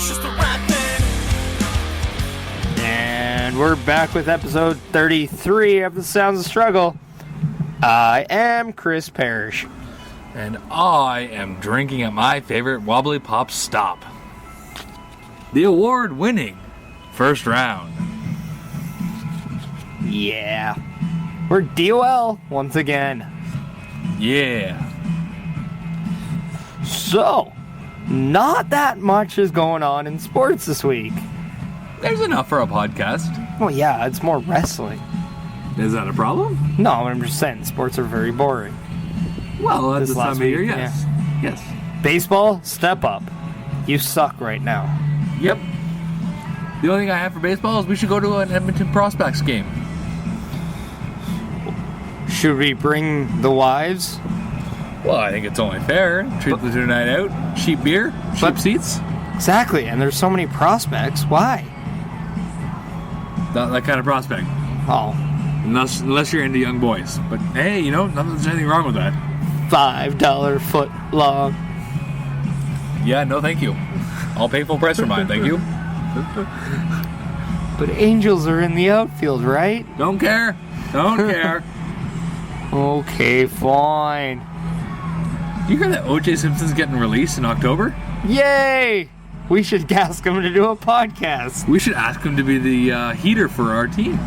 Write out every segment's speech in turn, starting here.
it's just the right thing. And we're back with episode 33 of The Sounds of Struggle. I am Chris Parrish. And I am drinking at my favorite Wobbly Pop Stop. The award-winning first round. Yeah. We're DOL once again. Yeah. So, not that much is going on in sports this week. There's enough for a podcast. Well, yeah, it's more wrestling. Is that a problem? No, I'm just saying, sports are very boring. Well, that's This the time last of year, week, yes. Yes. Baseball, step up. You suck right now. Yep. The only thing I have for baseball is we should go to an Edmonton Prospects game. Should we bring the wives? Well, I think it's only fair. Treat them to a night out. Cheap beer, cheap seats. Exactly, and there's so many prospects. Why? Not that kind of prospect. Oh. Unless you're into young boys. But hey, you know, there's anything wrong with that. $5 foot long. Yeah, no thank you. I'll pay full price for mine, thank you. But Angels are in the outfield, right? Don't care. Don't care. Okay, fine. You hear that O.J. Simpson's getting released in October? Yay! We should ask him to do a podcast. We should ask him to be the heater for our team.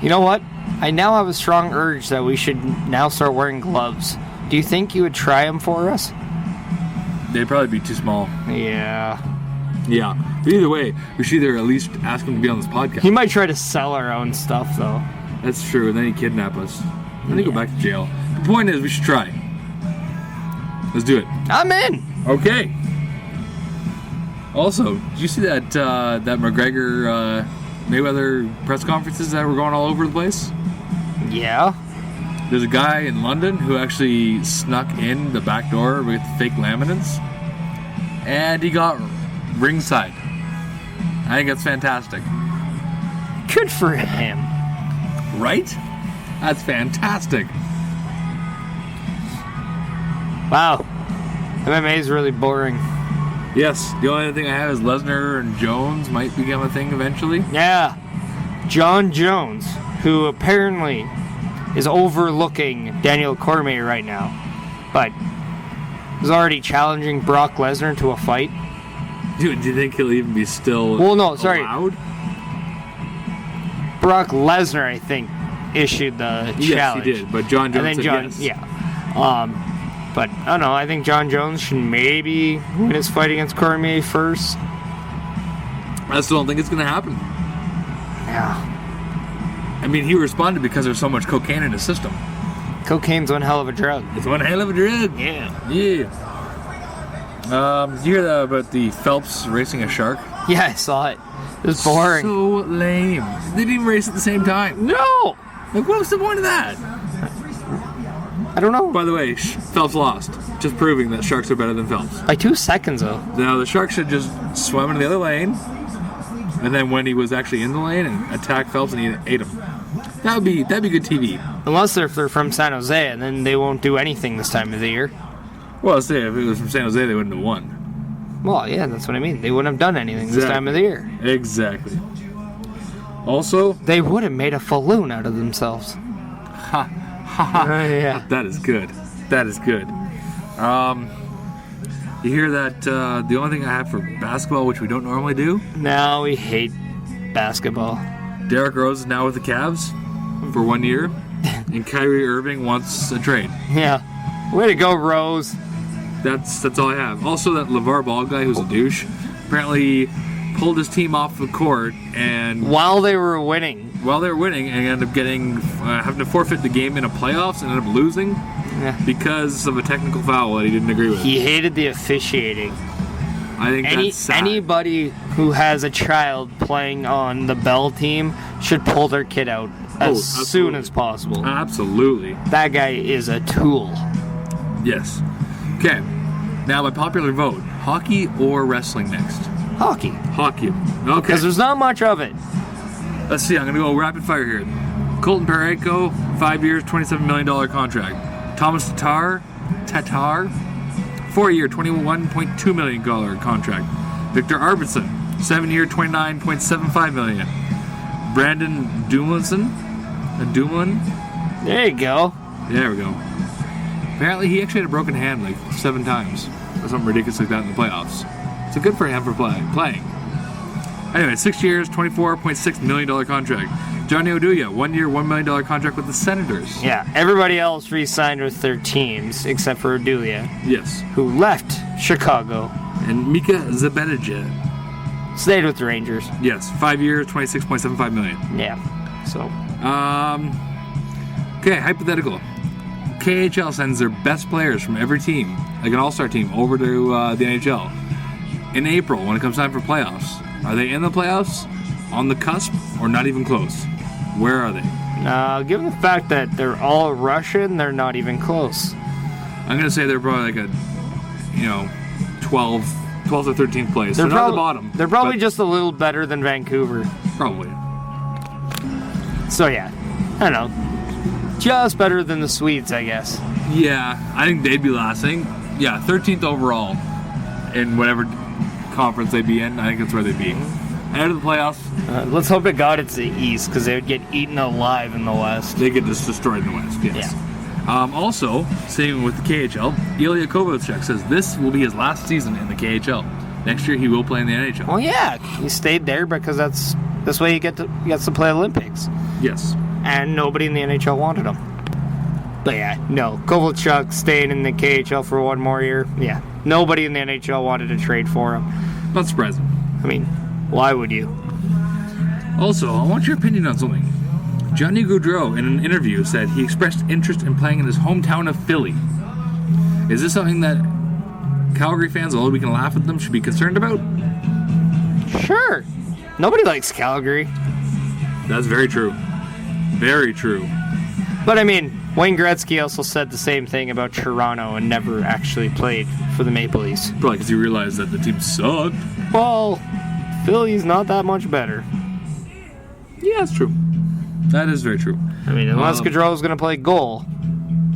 You know what? I now have a strong urge that we should now start wearing gloves. Do you think you would try them for us? They'd probably be too small. Yeah. Yeah. But either way, we should either at least ask him to be on this podcast. He might try to sell our own stuff, though. That's true, and then he'd kidnap us. Then he'd go back to jail. The point is, we should try. Let's do it. I'm in. Okay. Also, did you see that that McGregor Mayweather press conferences that were going all over the place? Yeah. There's a guy in London who actually snuck in the back door with fake laminates, and he got ringside. I think that's fantastic. Good for him. Right? That's fantastic. Wow. MMA is really boring. Yes, the only thing I have is Lesnar and Jones might become a thing eventually. Yeah. John Jones, who apparently is overlooking Daniel Cormier right now, but is already challenging Brock Lesnar to a fight. Dude, do you think he'll even be still allowed? Brock Lesnar, I think, issued the challenge. Yes, he did, but John Jones said yes. Yeah. But, I don't know, I think John Jones should maybe win his fight against Cormier first. I still don't think it's going to happen. Yeah. I mean, he responded because there's so much cocaine in his system. Cocaine's one hell of a drug. It's one hell of a drug. Yeah. Yeah. Did you hear about the Phelps racing a shark? Yeah, I saw it. It was boring. So lame. They didn't even race at the same time. No! Like, what was the point of that? I don't know. By the way, Phelps lost. Just proving that sharks are better than Phelps. By 2 seconds, though. Now, the shark should just swim into the other lane, and then when he was actually in the lane, and attack Phelps and he ate him. That'd be good TV. Unless they're from San Jose, and then they won't do anything this time of the year. Well, say if it was from San Jose, they wouldn't have won. Well, yeah, that's what I mean. They wouldn't have done anything this time of the year. Exactly. Also, they would have made a falloon out of themselves. Ha ha ha! Yeah, that is good. That is good. You hear that? The only thing I have for basketball, which we don't normally do. No, we hate basketball. Derrick Rose is now with the Cavs for 1 year, and Kyrie Irving wants a trade. Yeah, way to go, Rose. That's all I have. Also, that LeVar Ball guy who's a douche apparently pulled his team off the court and while they were winning, and ended up getting having to forfeit the game in a playoffs and ended up losing because of a technical foul that he didn't agree with. He hated the officiating. I think that's sad. Anybody who has a child playing on the Bell team should pull their kid out as soon as possible. Absolutely. That guy is a tool. Yes. Okay. Now, by popular vote, hockey or wrestling next? Hockey. Okay. Because there's not much of it. Let's see. I'm going to go rapid fire here. Colton Parayko, 5 years, $27 million contract. Thomas Tatar, 4-year, $21.2 million contract. Victor Arvidsson, 7-year, $29.75 million. Brandon Dumoulin. There you go. There we go. Apparently, he actually had a broken hand like 7 times, or something ridiculous like that in the playoffs. So good for him for playing. Anyway, 6 years, $24.6 million contract. Johnny Oduya, 1 year, $1 million contract with the Senators. Yeah, everybody else re-signed with their teams except for Oduya. Yes. Who left Chicago. And Mika Zibanejad. Stayed with the Rangers. Yes, 5 years, $26.75 million. Yeah, so. Okay, hypothetical. KHL sends their best players from every team, like an all-star team, over to the NHL. In April, when it comes time for playoffs, are they in the playoffs, on the cusp, or not even close? Where are they? Given the fact that they're all Russian, they're not even close. I'm going to say they're probably like a, 12th or 13th place. They're not the bottom. They're probably just a little better than Vancouver. Probably. So yeah, I don't know. Just better than the Swedes, I guess. Yeah, I think they'd be lasting. Yeah, 13th overall in whatever conference they'd be in. I think that's where they'd be. Out of the playoffs. Let's hope to God it's the East, because they would get eaten alive in the West. They get just destroyed in the West, yes. Yeah. Also, staying with the KHL, Ilya Kovalchuk says this will be his last season in the KHL. Next year he will play in the NHL. Well, yeah, he stayed there because this way he gets to play Olympics. Yes. And nobody in the NHL wanted him. But yeah, no. Kovalchuk staying in the KHL for one more year. Yeah. Nobody in the NHL wanted to trade for him. Not surprising. I mean, why would you? Also, I want your opinion on something. Johnny Gaudreau, in an interview, said he expressed interest in playing in his hometown of Philly. Is this something that Calgary fans, although we can laugh at them, should be concerned about? Sure. Nobody likes Calgary. That's very true. Very true. But I mean, Wayne Gretzky also said the same thing about Toronto and never actually played for the Maple Leafs. Probably because he realized that the team sucked. Well, Philly's not that much better. Yeah, that's true. That is very true. I mean, unless Gaudreau's going to play goal.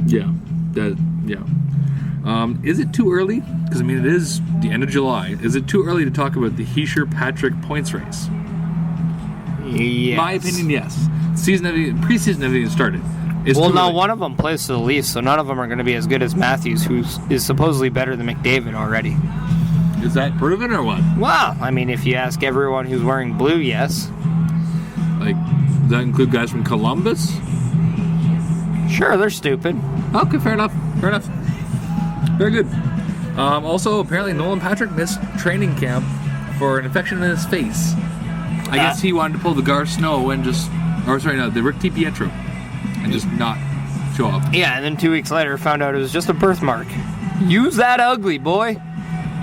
Yeah. Is it too early? Because, I mean, it is the end of July. Is it too early to talk about the Heischer-Patrick points race? Yes. My opinion, yes. Preseason hasn't even started. Well, now one of them plays for the Leafs, so none of them are going to be as good as Matthews, who is supposedly better than McDavid already. Is that proven or what? Well, I mean, if you ask everyone who's wearing blue, yes. Like, does that include guys from Columbus? Sure, they're stupid. Okay, fair enough. Very good. Also, apparently Nolan Patrick missed training camp for an infection in his face. I guess he wanted to pull the Gar Snow and the Rick DiPietro and just not show up. Yeah, and then 2 weeks later found out it was just a birthmark. Use that ugly, boy.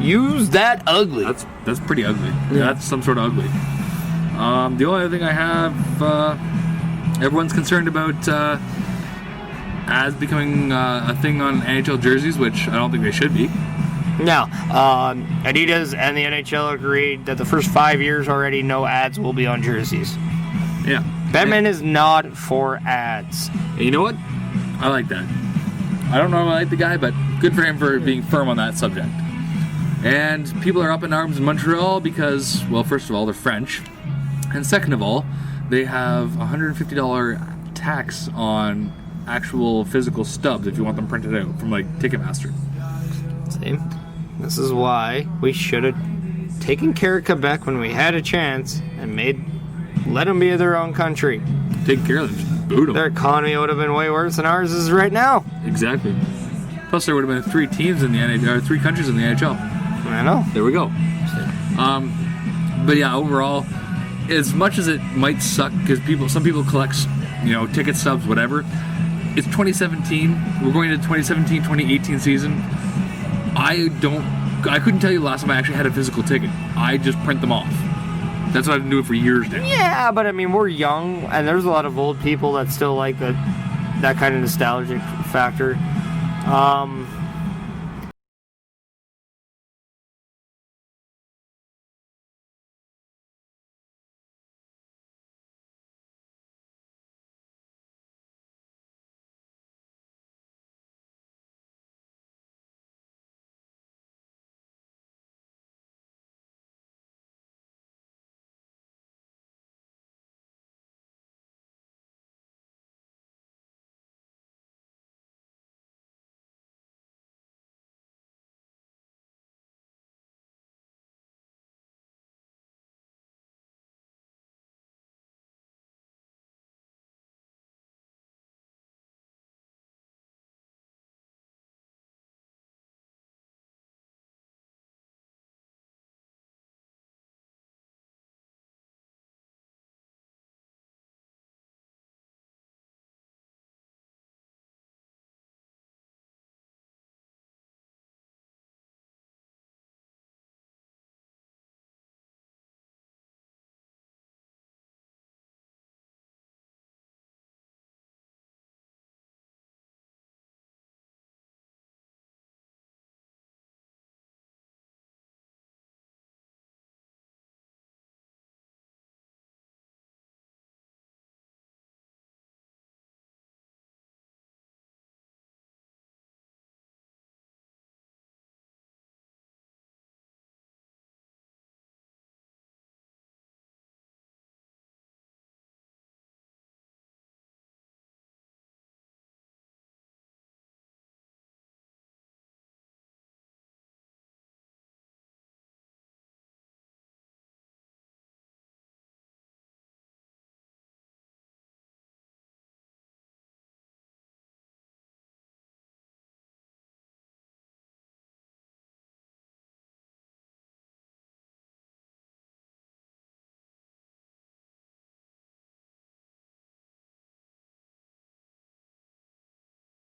Use that ugly. That's pretty ugly. Yeah. That's some sort of ugly. The only other thing I have, everyone's concerned about ads becoming a thing on NHL jerseys, which I don't think they should be. No. Adidas and the NHL agreed that the first 5 years already no ads will be on jerseys. Yeah. Batman is not for ads. And you know what? I like that. I don't normally like the guy, but good for him for being firm on that subject. And people are up in arms in Montreal because, well, first of all, they're French. And second of all, they have $150 tax on actual physical stubs if you want them printed out from, like, Ticketmaster. See? This is why we should have taken care of Quebec when we had a chance and let them be their own country. Take care of them. Just boot them. Their economy would have been way worse than ours is right now. Exactly. Plus, there would have been 3 teams in the NHL, or 3 countries in the NHL. I know. There we go. But yeah, overall, as much as it might suck because some people collect, ticket stubs, whatever. It's 2017. We're going into 2017-2018 season. I couldn't tell you the last time I actually had a physical ticket. I just print them off. That's what I've been doing for years now. Yeah, but I mean, we're young, and there's a lot of old people that still like that kind of nostalgic factor.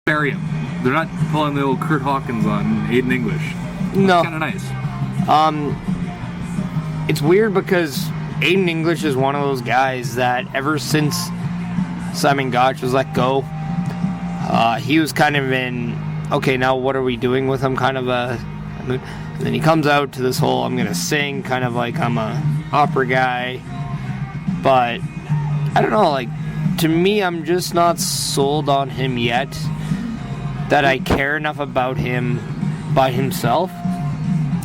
bury him. They're not pulling the old Kurt Hawkins on Aiden English. No. Kind of nice. It's weird because Aiden English is one of those guys that ever since Simon Gotch was let go, he was kind of in, okay, now what are we doing with him kind of a... And then he comes out to this whole, I'm going to sing, kind of like I'm a opera guy. But, I don't know, like, to me, I'm just not sold on him yet that I care enough about him by himself.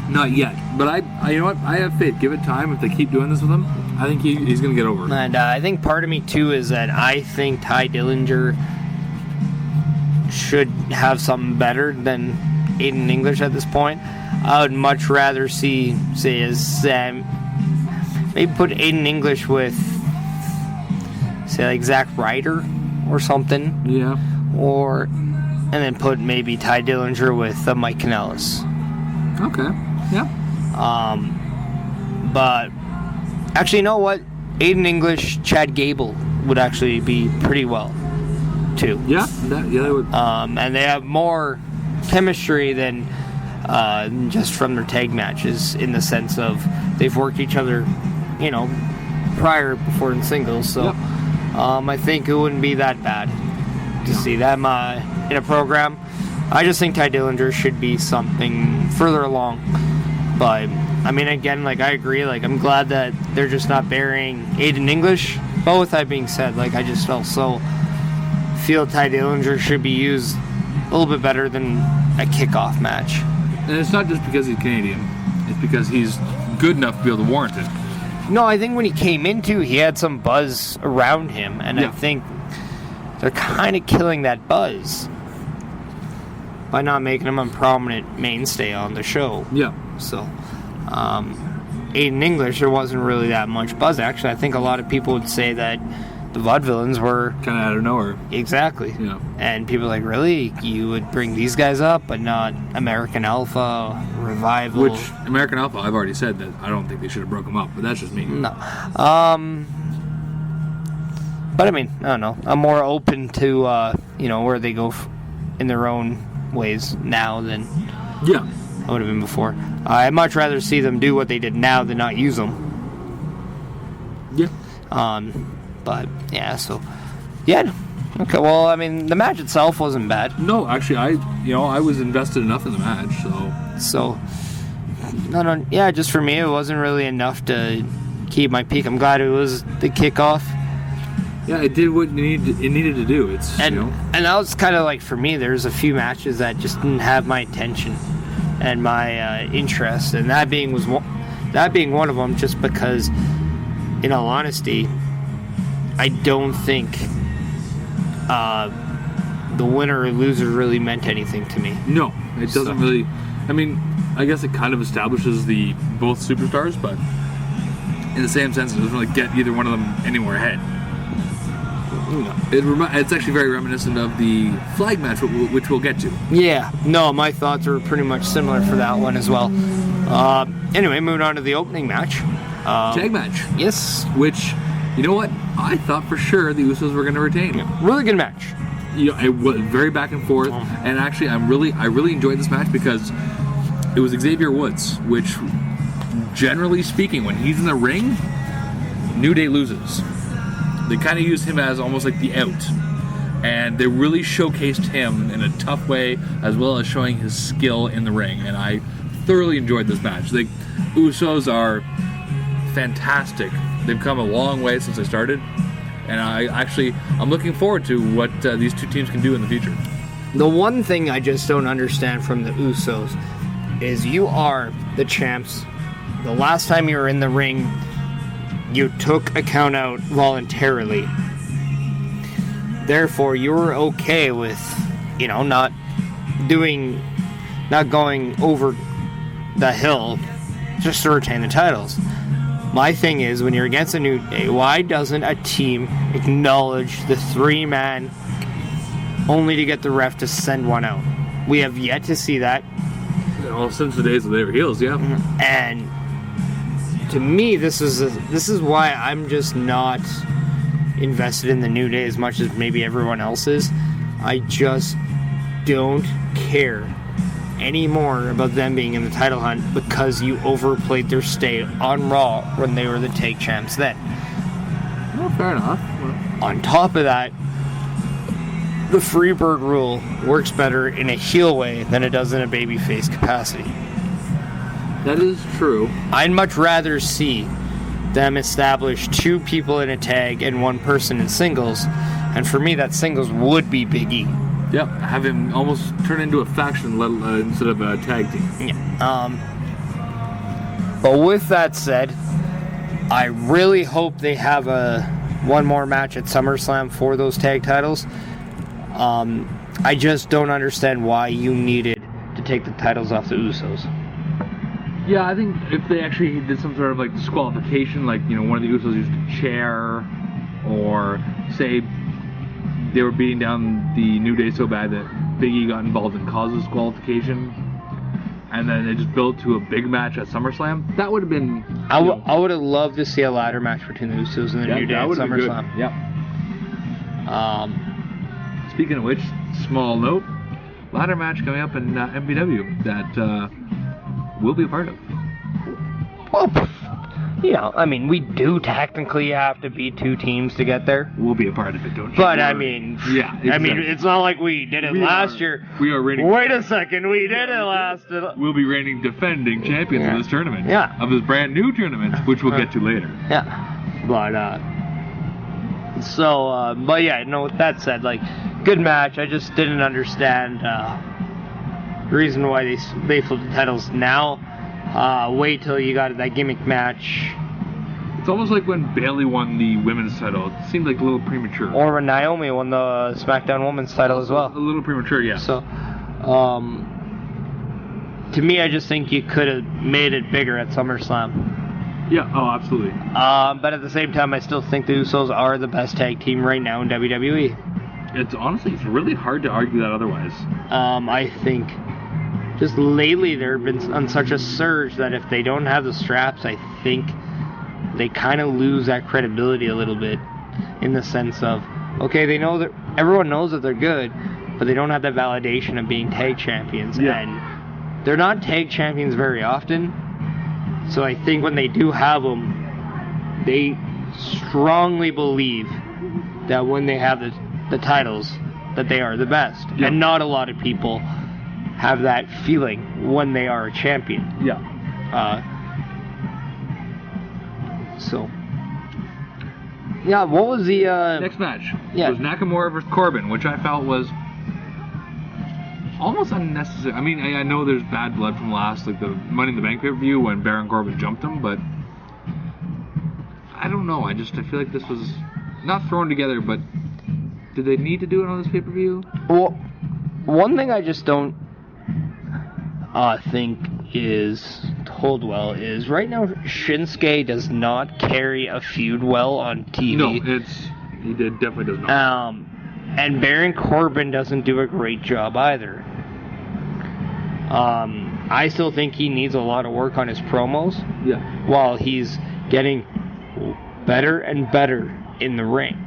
Not yet. But I you know what? I have faith. Give it time. If they keep doing this with him, I think he's going to get over it. And I think part of me, too, is that I think Ty Dillinger should have something better than Aiden English at this point. I would much rather see, say, as maybe put Aiden English with, say, like Zach Ryder or something. Yeah. And then put maybe Ty Dillinger with Mike Kanellis. Okay. Yeah. But actually, you know what? Aiden English, Chad Gable would actually be pretty well, too. Yeah. They would. And they have more chemistry than just from their tag matches, in the sense of they've worked each other, before in singles. So yep. I think it wouldn't be that bad to see them in a program. I just think Ty Dillinger should be something further along. But, I mean, again, like, I agree. Like, I'm glad that they're just not burying Aiden English. But with that being said, like, I just also feel Ty Dillinger should be used a little bit better than a kickoff match. And it's not just because he's Canadian. It's because he's good enough to be able to warrant it. No, I think when he came into, he had some buzz around him. And yeah. I think they're kind of killing that buzz by not making him a prominent mainstay on the show. Yeah. So, Aiden English, there wasn't really that much buzz. Actually, I think a lot of people would say that the Vaudevillains were kind of out of nowhere. Exactly. Yeah. And people are like, really? You would bring these guys up, but not American Alpha, Revival? Which, American Alpha, I've already said that I don't think they should have broke them up, but that's just me. No. But I mean, I don't know. I'm more open to, where they go in their own ways now than yeah. I would have been before. I'd much rather see them do what they did now than not use them. Yeah. But yeah, so yeah. Okay. Well, I mean, the match itself wasn't bad. No, actually, I was invested enough in the match, So no. Yeah, just for me, it wasn't really enough to keep my peak. I'm glad it was the kickoff. Yeah, it did what it needed to do. And that was kind of like, for me, there's a few matches that just didn't have my attention and my interest, and that being one of them, just because, in all honesty, I don't think the winner or loser really meant anything to me. No, it doesn't really. I mean, I guess it kind of establishes the both superstars, but in the same sense, it doesn't really get either one of them anywhere ahead. It's actually very reminiscent of the flag match, which we'll get to. Yeah, no, my thoughts are pretty much similar for that one as well. Anyway, moving on to the opening match. Tag match. Yes. Which, you know what? I thought for sure the Usos were going to retain. Yeah, really good match. It was very back and forth, and actually, I really enjoyed this match because it was Xavier Woods, which, generally speaking, when he's in the ring, New Day loses. They kind of used him as almost like the out, and they really showcased him in a tough way, as well as showing his skill in the ring, and I thoroughly enjoyed this match. The Usos are fantastic. They've come a long way since they started, and I'm looking forward to what these two teams can do in the future. The one thing I just don't understand from the Usos is you are the champs. The last time you were in the ring, you took a count out voluntarily. Therefore, you were okay with, not going over the hill just to retain the titles. My thing is, when you're against a New Day, why doesn't a team acknowledge the 3-man only to get the ref to send one out? We have yet to see that. Well, since the days of their heels, yeah. And to me, this is why I'm just not invested in the New Day as much as maybe everyone else is. I just don't care anymore about them being in the title hunt because you overplayed their stay on Raw when they were the tag champs then. Well, fair enough. On top of that, the Freebird rule works better in a heel way than it does in a babyface capacity. That is true. I'd much rather see them establish 2 people in a tag and 1 person in singles, and for me that singles would be Big E. Yep, have him almost turn into a faction instead of a tag team. Yeah. But with that said, I really hope they have one more match at SummerSlam for those tag titles. I just don't understand why you needed to take the titles off the Usos. Yeah, I think if they actually did some sort of like disqualification, like, you know, one of the Usos used a chair, or say they were beating down the New Day so bad that Big E got involved and caused disqualification, and then they just built to a big match at SummerSlam, that would have been... I would have loved to see a ladder match between the Usos and the New Day at SummerSlam. Yep. Speaking of which, small note, ladder match coming up in MPW that we'll be a part of. Well, you know, I mean, we do technically have to beat 2 teams to get there. We'll be a part of it, don't you? But, I mean, yeah, exactly. I mean, it's not like we did it last year. We are reigning... Wait a second, we did it last... We'll be reigning defending champions of this tournament. Yeah. Of this brand new tournament, which we'll get to later. Yeah. But, but yeah, no, with that said, like, good match. I just didn't understand the reason why they flipped the titles now. Wait till you got that gimmick match. It's almost like when Bayley won the women's title. It seemed like a little premature. Or when Naomi won the SmackDown Women's title as well. A little premature, yeah. So, to me, I just think you could have made it bigger at SummerSlam. Yeah, oh, absolutely. But at the same time, I still think the Usos are the best tag team right now in WWE. It's really hard to argue that otherwise. I think just lately they've been on such a surge that if they don't have the straps, I think they kind of lose that credibility a little bit, in the sense of, okay, they know that everyone knows that they're good, but they don't have that validation of being tag champions. Yeah. And they're not tag champions very often, so I think when they do have them, they strongly believe that when they have the titles, that they are the best. Yeah. And not a lot of people have that feeling when they are a champion. Yeah. Yeah, what was the... next match? Yeah. It was Nakamura versus Corbin, which I felt was almost unnecessary. I mean, I know there's bad blood from last, like the Money in the Bank pay-per-view when Baron Corbin jumped him, but I don't know. I feel like this was not thrown together, but did they need to do it on this pay-per-view? Well, one thing I just don't think is told well is right now Shinsuke does not carry a feud well on TV. No, he definitely does not. And Baron Corbin doesn't do a great job either. I still think he needs a lot of work on his promos. Yeah. While he's getting better and better in the ring.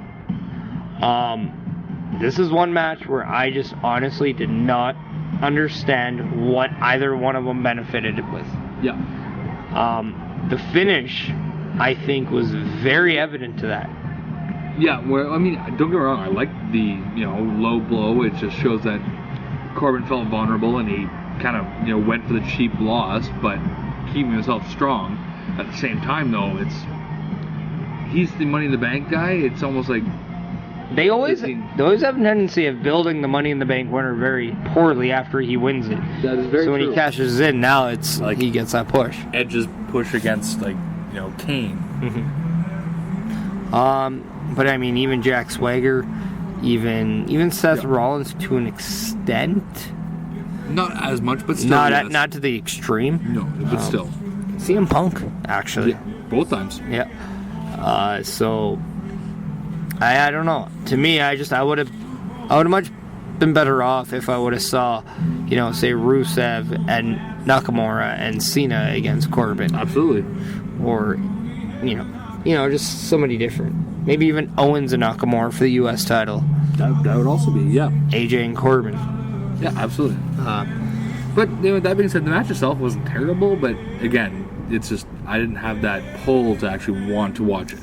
This is one match where I just honestly did not understand what either one of them benefited with. Yeah. The finish, I think, was very evident to that. Yeah, well, I mean, don't get me wrong, I like the, low blow. It just shows that Corbin felt vulnerable and he kind of, went for the cheap loss, but keeping himself strong. At the same time, though, he's the Money in the Bank guy. It's almost like they always have a tendency of building the Money in the Bank winner very poorly after he wins it. That is very So when true. he cashes in, now it's like he gets that push. Edge's push against, Kane. But I mean, even Jack Swagger, even Seth Rollins to an extent. Not as much, but still. Not to the extreme. No, but still. CM Punk, actually. Yeah, both times. Yeah. So I don't know. To me, I would have much been better off if I would have saw, say Rusev and Nakamura and Cena against Corbin. Absolutely. Or, just somebody different. Maybe even Owens and Nakamura for the U.S. title. That would also be, yeah. AJ and Corbin. Yeah, absolutely. But that being said, the match itself wasn't terrible. But again, it's just I didn't have that pull to actually want to watch it.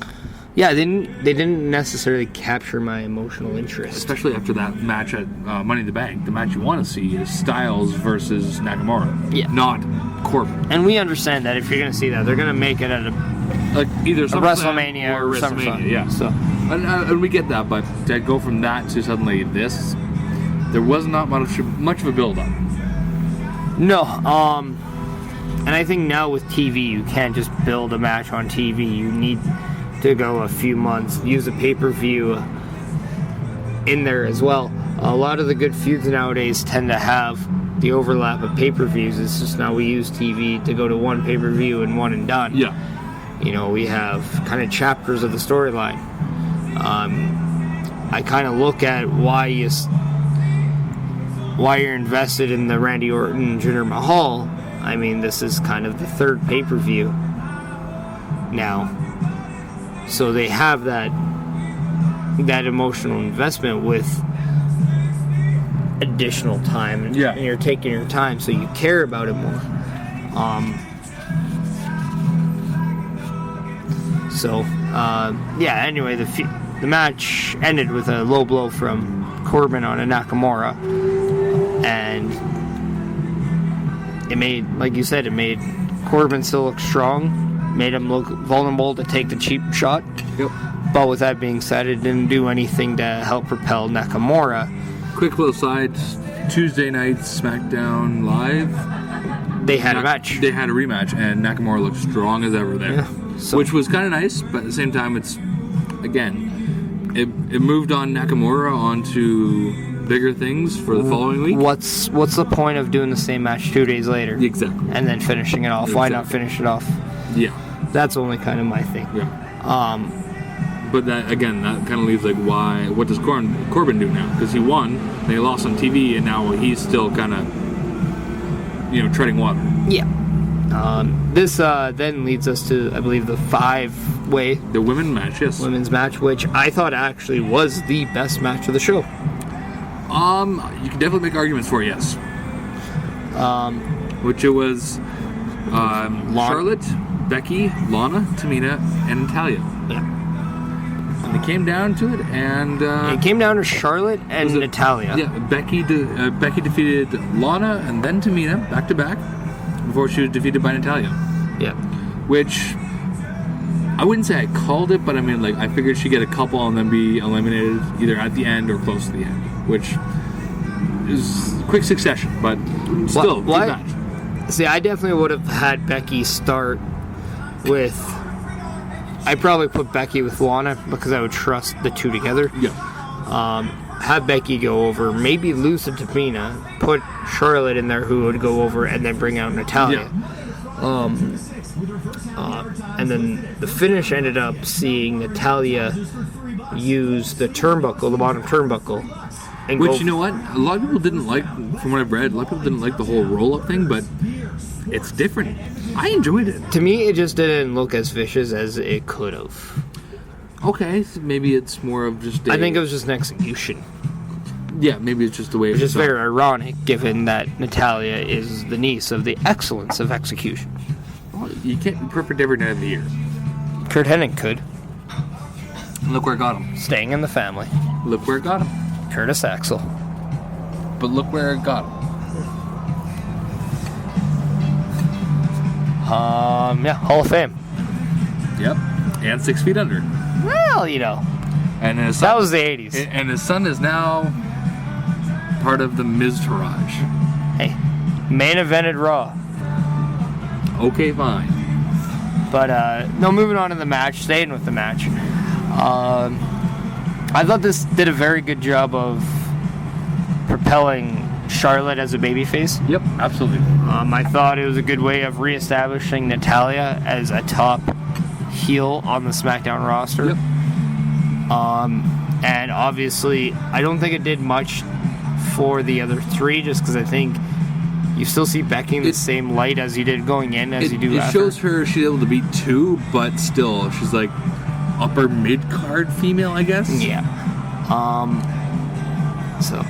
Yeah, they didn't necessarily capture my emotional interest. Especially after that match at Money in the Bank. The match you want to see is Styles versus Nakamura. Yeah. Not Corbin. And we understand that if you're going to see that, they're going to make it at either a WrestleMania or SummerSlam. Yeah. So, and we get that, but to go from that to suddenly this, there was not much of a build-up. No. And I think now with TV, you can't just build a match on TV. You need to go a few months, use a pay-per-view in there as well. A lot of the good feuds nowadays tend to have the overlap of pay-per-views. It's just now we use TV to go to one pay-per-view and one and done. Yeah. You know, we have kind of chapters of the storyline. I kind of look at why you're invested in the Randy Orton Jinder Mahal. I mean, this is kind of the third pay-per-view now. So they have that emotional investment with additional time, and you're taking your time, so you care about it more. Anyway, the match ended with a low blow from Corbin on a Nakamura, and it made, like you said, it made Corbin still look strong. Made him look vulnerable to take the cheap shot. Yep. But with that being said, it didn't do anything to help propel Nakamura. Quick little side, Tuesday night SmackDown Live. They had a match. They had a rematch, and Nakamura looked strong as ever there. Yeah. So, which was kind of nice, but at the same time, it moved on Nakamura onto bigger things for the following week. What's the point of doing the same match 2 days later? Exactly. And then finishing it off? Exactly. Why not finish it off? Yeah. That's only kind of my thing. Yeah. But that kind of leaves what does Corbin do now? Because he won, and he lost on TV, and now he's still kind of, treading water. Yeah. This then leads us to, I believe, the 5-way. The women's match, yes. Women's match, which I thought actually was the best match of the show. You can definitely make arguments for it, yes. Which it was Charlotte, Becky, Lana, Tamina, and Natalya. Yeah. And it came down to it, and it came down to Charlotte and Natalya. Yeah, Becky defeated Lana and then Tamina back to back before she was defeated by Natalya. Yeah. Which I wouldn't say I called it, but I mean, I figured she'd get a couple and then be eliminated either at the end or close to the end, which is quick succession, but still good match. See, I definitely would have had Becky start with... I'd probably put Becky with Lana because I would trust the two together. Yeah. Have Becky go over, maybe lose to Tamina, put Charlotte in there who would go over, and then bring out Natalya. Yeah. And then the finish ended up seeing Natalya use the turnbuckle, the bottom turnbuckle. Which, you know what? A lot of people didn't like, from what I've read, a lot of people didn't like the whole roll-up thing, but it's different. I enjoyed it. To me, it just didn't look as vicious as it could have. Okay, so maybe it's more of just I think it was just an execution. Yeah, maybe it's just the way it's just very ironic, given that Natalya is the niece of the excellence of execution. Well, you can't be perfect every night of the year. Kurt Hennig could. Look where it got him. Staying in the family. Look where it got him. Curtis Axel. But look where it got him. Hall of Fame. Yep. And 6 feet under. Well, you know. And his son, that was the 80s. And his son is now part of the Miz Taraj. Hey, main evented Raw. Okay, fine. But, moving on to the match, staying with the match. I thought this did a very good job of propelling Charlotte as a babyface. Yep, absolutely. I thought it was a good way of reestablishing Natalya as a top heel on the SmackDown roster. Yep. And obviously, I don't think it did much for the other three, just because I think you still see Becky in the same light as you did going in, as you do after. It shows her she's able to beat two, but still, she's like upper mid-card female, I guess. Yeah. So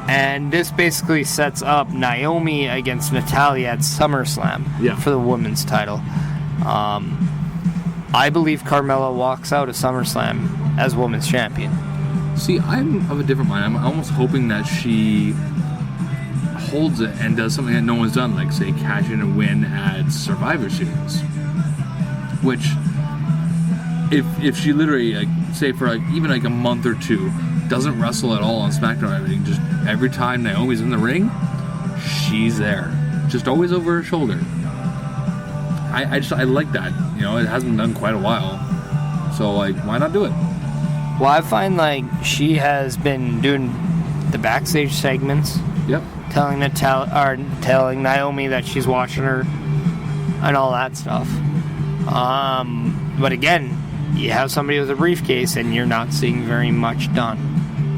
And this basically sets up Naomi against Natalya at SummerSlam for the women's title. I believe Carmella walks out of SummerSlam as women's champion. See, I'm of a different mind. I'm almost hoping that she holds it and does something that no one's done, like, say, cash in a win at Survivor Series. Which, if she literally, like, say, for like even like a month or two, doesn't wrestle at all on SmackDown or everything, just every time Naomi's in the ring, she's there. Just always over her shoulder. I like that. You know, it hasn't been done quite a while. So, like, why not do it? Well, I find, like, she has been doing the backstage segments. Yep. Telling Naomi that she's watching her and all that stuff. But again, you have somebody with a briefcase and you're not seeing very much done.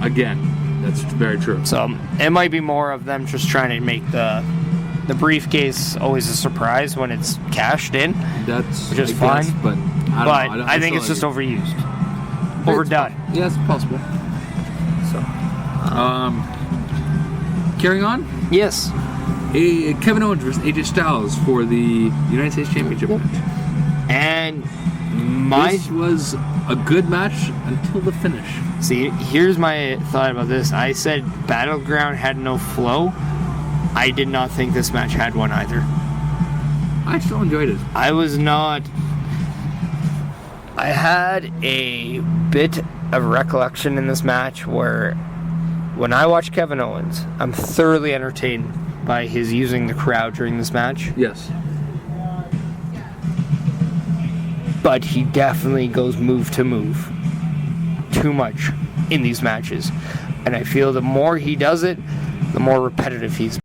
Again, that's very true. So it might be more of them just trying to make the briefcase always a surprise when it's cashed in. That's which is fine. Guess, but I think it's just overused, overdone. Yeah, it's possible. So, carrying on. Yes. Kevin Owens versus AJ Styles for the United States Championship match. And this was a good match until the finish. See, here's my thought about this. I said Battleground had no flow. I did not think this match had one either. I still enjoyed it. I was not... I had a bit of recollection in this match where when I watch Kevin Owens, I'm thoroughly entertained by his using the crowd during this match. Yes. But he definitely goes move to move too much in these matches. And I feel the more he does it, the more repetitive he's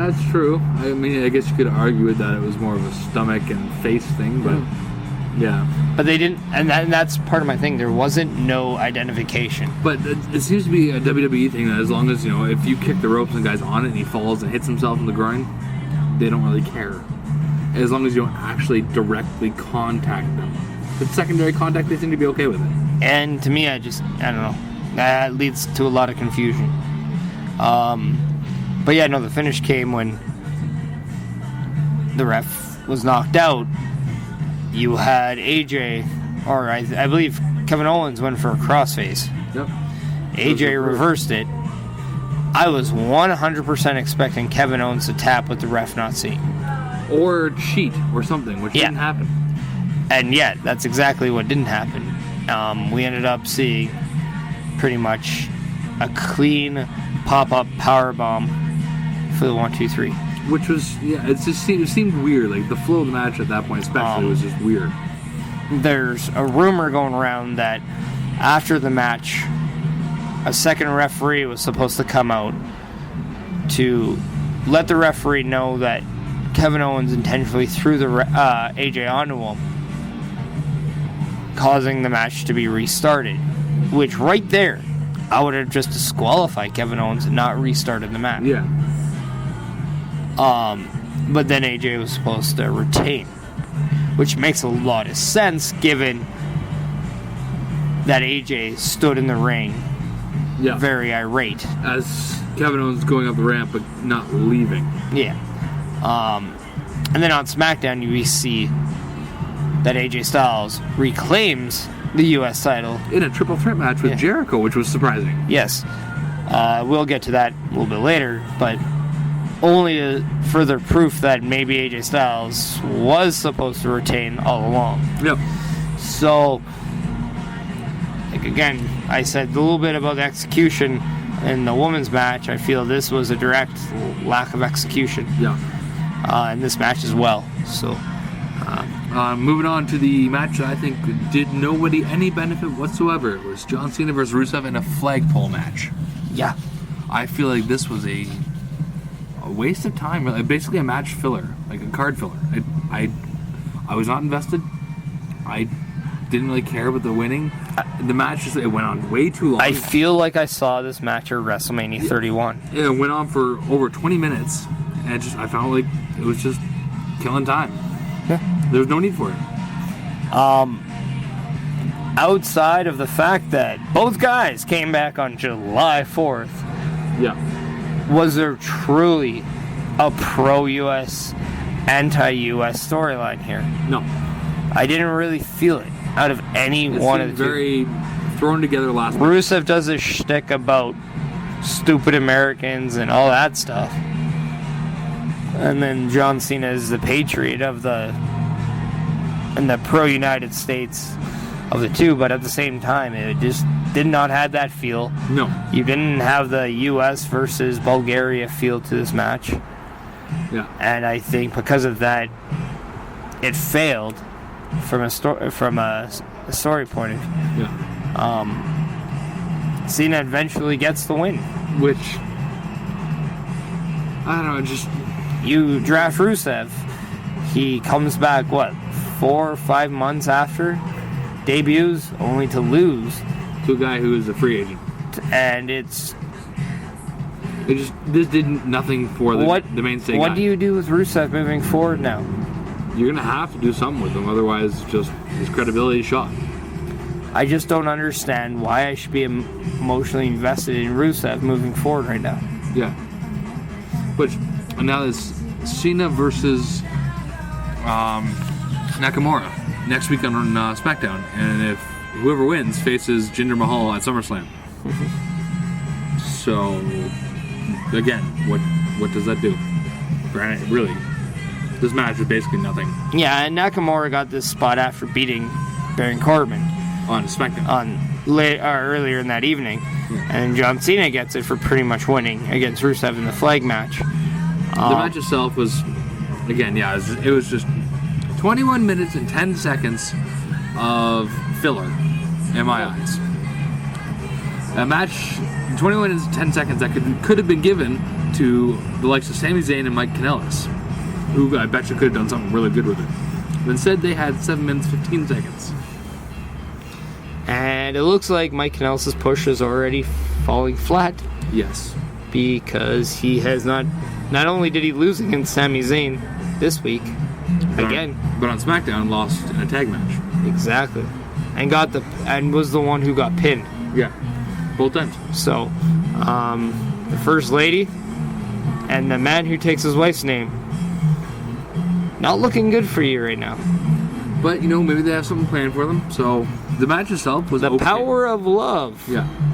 That's true. I mean, I guess you could argue with that it was more of a stomach and face thing, but yeah. But they didn't, and that's part of my thing. There wasn't no identification. But it seems to be a WWE thing that as long as, if you kick the ropes and the guy's on it and he falls and hits himself in the groin, they don't really care. As long as you don't actually directly contact them. But secondary contact, they seem to be okay with it. And to me, I don't know. That leads to a lot of confusion. But yeah, no, the finish came when the ref was knocked out. You had AJ, or I believe Kevin Owens went for a crossface. Yep. AJ reversed it. I was 100% expecting Kevin Owens to tap with the ref not seeing. Or cheat or something, which didn't happen. And yet, that's exactly what didn't happen. We ended up seeing pretty much a clean pop-up powerbomb for the 1-2-3. Which was, it seemed weird. Like, the flow of the match at that point especially was just weird. There's a rumor going around that after the match, a second referee was supposed to come out to let the referee know that Kevin Owens intentionally threw the AJ onto him, causing the match to be restarted. Which, right there, I would have just disqualified Kevin Owens and not restarted the match. Yeah. But then AJ was supposed to retain, which makes a lot of sense given that AJ stood in the ring very irate. As Kevin Owens going up the ramp but not leaving. Yeah. And then on SmackDown you see that AJ Styles reclaims the U.S. title. In a triple threat match with Jericho, which was surprising. Yes. We'll get to that a little bit later, but only further proof that maybe AJ Styles was supposed to retain all along. Yep. So, like again, I said a little bit about the execution in the women's match. I feel this was a direct lack of execution. Yeah. In this match as well. So, moving on to the match that I think did nobody any benefit whatsoever. It was John Cena versus Rusev in a flagpole match. Yeah. I feel like this was a waste of time. Basically a match filler, like a card filler. I was not invested. I didn't really care about the winning. The match it went on way too long. I feel like I saw this match at WrestleMania 31. Yeah, it went on for over 20 minutes, and I found like it was just killing time. Yeah. There was no need for it. Outside of the fact that both guys came back on July 4th. Yeah. Was there truly a pro-U.S., anti-U.S. storyline here? No. I didn't really feel it out of any one of the two. Very thrown together last night. Rusev does a shtick about stupid Americans and all that stuff. And then John Cena is the patriot of the pro-United States of the two, but at the same time, it just did not have that feel. No. You didn't have the U.S. versus Bulgaria feel to this match. Yeah. And I think because of that, it failed from a story point of view. Yeah. Cena eventually gets the win. Which, I don't know, just... You draft Rusev. He comes back, 4 or 5 months after? Debuts, only to lose. To a guy who is a free agent. And this did nothing for the mainstay guy. What do you do with Rusev moving forward now? You're going to have to do something with him, otherwise just his credibility is shot. I just don't understand why I should be emotionally invested in Rusev moving forward right now. Yeah. And now it's Cena versus Nakamura next week on SmackDown, and if whoever wins faces Jinder Mahal at SummerSlam. So, again, what does that do? Really, this match is basically nothing. Yeah, and Nakamura got this spot after beating Baron Corbin on SmackDown earlier in that evening, and John Cena gets it for pretty much winning against Rusev in the flag match. The match itself was, again, it was just 21 minutes and 10 seconds of filler in my eyes. A match 21 minutes and 10 seconds that could have been given to the likes of Sami Zayn and Mike Kanellis, who I bet you could have done something really good with it. But instead, they had 7 minutes 15 seconds. And it looks like Mike Kanellis' push is already falling flat. Yes. Because he has not only did he lose against Sami Zayn this week, but on SmackDown lost in a tag match. Exactly. And was the one who got pinned. Yeah. Both times. So, the First Lady and the man who takes his wife's name, not looking good for you right now. But, maybe they have something planned for them. So, the match itself was the okay. Power of love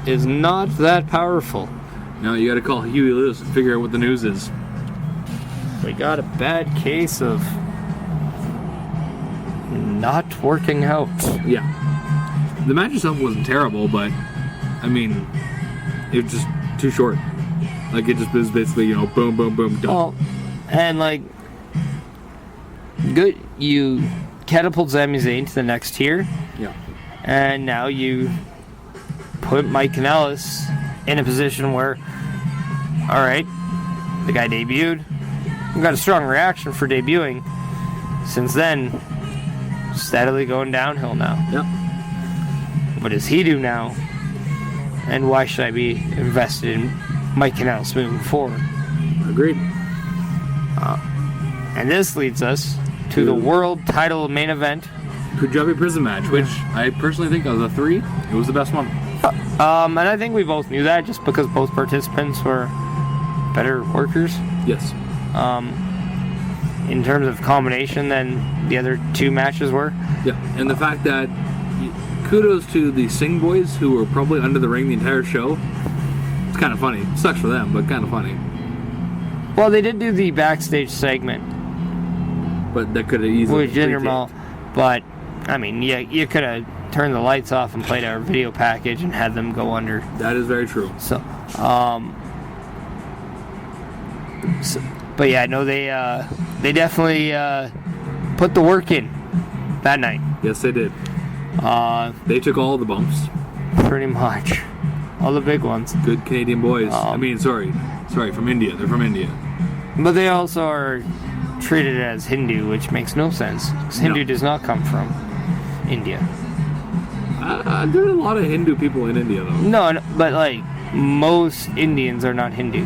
is not that powerful. No, you got to call Huey Lewis and figure out what the news is. We got a bad case of not working out. Yeah. The match itself wasn't terrible, but, it was just too short. Like, it just was basically, boom, boom, boom, done. Well, and, good, you catapult Sami Zayn to the next tier. Yeah. And now you put Mike Kanellis in a position where, alright, the guy debuted. We got a strong reaction for debuting. Since then, steadily going downhill now. Yep. What does he do now? And why should I be invested in Mike Kanellis moving forward? Agreed. And this leads us to the world title main event. Punjabi prison match, which I personally think of the three, it was the best one. And I think we both knew that just because both participants were better workers. Yes. In terms of combination than the other two matches were. Yeah, and the fact that kudos to the Singh boys who were probably under the ring the entire show. It's kind of funny. It sucks for them, but kind of funny. Well, they did do the backstage segment. But that could have easily with Jinder Mahal. But, you could have turned the lights off and played our video package and had them go under. That is very true. So but yeah, no, they definitely put the work in that night. Yes, they did. They took all the bumps. Pretty much. All the big ones. Good Canadian boys. Sorry, from India. They're from India. But they also are treated as Hindu, which makes no sense. Because Hindu does not come from India. There's a lot of Hindu people in India, though. No, but most Indians are not Hindu.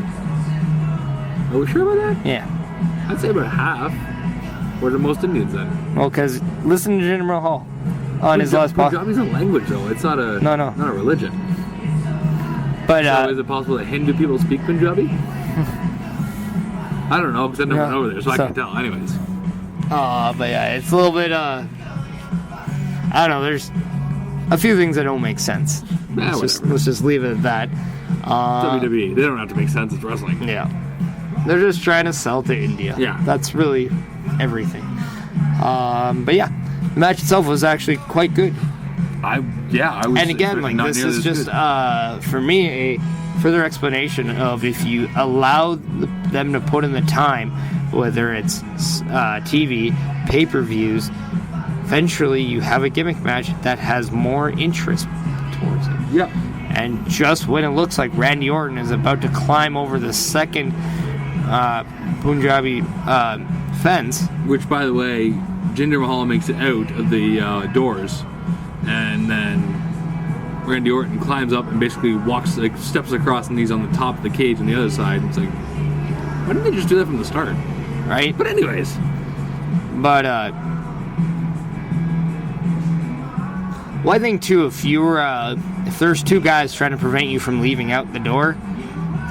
Are we sure about that? Yeah. I'd say about half. Where are most Indians then? Well, because listen to Jinder Mahal on his last podcast. Punjabi's a language, though. It's not a not a religion. But so is it possible that Hindu people speak Punjabi? I don't know, because I've never been over there, so I can't tell. Anyways. But yeah, it's a little bit, I don't know, there's a few things that don't make sense. Let's just leave it at that. WWE, they don't have to make sense, it's wrestling. Yeah. They're just trying to sell to India. Yeah. That's really everything. But yeah, the match itself was actually quite good. I was. And again, this is just for me a further explanation of if you allow them to put in the time, whether it's TV, pay-per-views, eventually you have a gimmick match that has more interest towards it. Yep. And just when it looks like Randy Orton is about to climb over the second Punjabi fence, which, by the way, Jinder Mahal makes it out of the doors, and then Randy Orton climbs up and basically steps across, and he's on the top of the cage on the other side. It's like, why didn't they just do that from the start? Right? But anyways. But, well, I think, too, if there's two guys trying to prevent you from leaving out the door,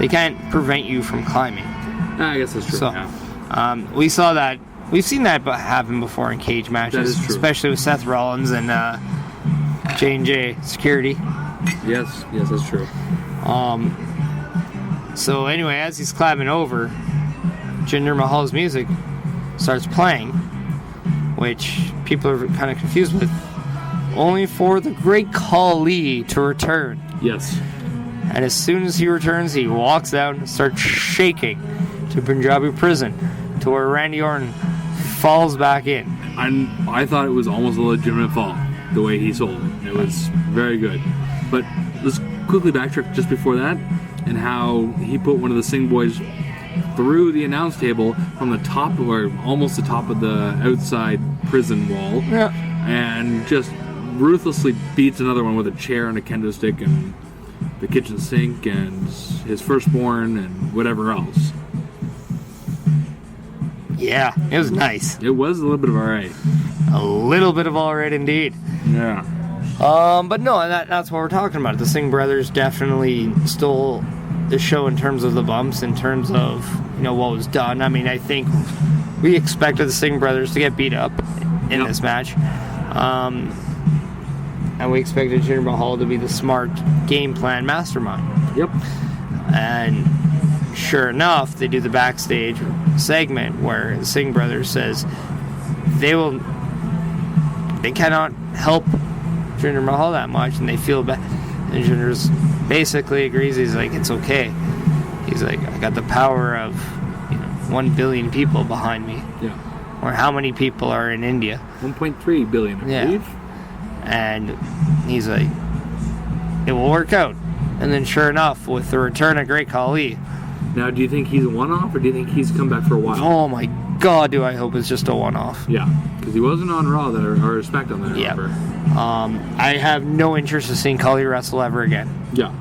they can't prevent you from climbing. I guess that's true. So, we saw that. We've seen that happen before in cage matches. That is true. Especially with Seth Rollins and J&J Security. Yes, that's true. So anyway, as he's climbing over, Jinder Mahal's music starts playing, which people are kind of confused with, only for the great Khali to return. Yes. And as soon as he returns, he walks out and starts shaking to Punjabi prison, to where Randy Orton falls back in. And I thought it was almost a legitimate fall, the way he sold it. It was very good. But let's quickly backtrack just before that, and how he put one of the Singh boys through the announce table from the top, or almost the top of the outside prison wall, and just ruthlessly beats another one with a chair and a kendo stick and the kitchen sink and his firstborn and whatever else. Yeah, it was nice. It was a little bit of alright. A little bit of alright indeed. Yeah. But no, that's what we're talking about. The Singh brothers definitely stole the show in terms of the bumps, in terms of, what was done. I mean, I think we expected the Singh brothers to get beat up in this match. And we expected Jinder Mahal to be the smart game plan mastermind. Yep. And sure enough, they do the backstage segment where the Singh brothers says they cannot help Jinder Mahal that much, and they feel bad. And Jinder's basically agrees. He's like, it's okay. He's like, I got the power of 1 billion people behind me. Yeah. Or how many people are in India? 1.3 billion, I believe. And he's like, it will work out. And then sure enough, with the return of Great Khali. Now, do you think he's a one-off, or do you think he's come back for a while? Oh my God, do I hope it's just a one-off. Yeah, because he wasn't on Raw or SmackDown that I remember. I have no interest in seeing Khali wrestle ever again. Yeah.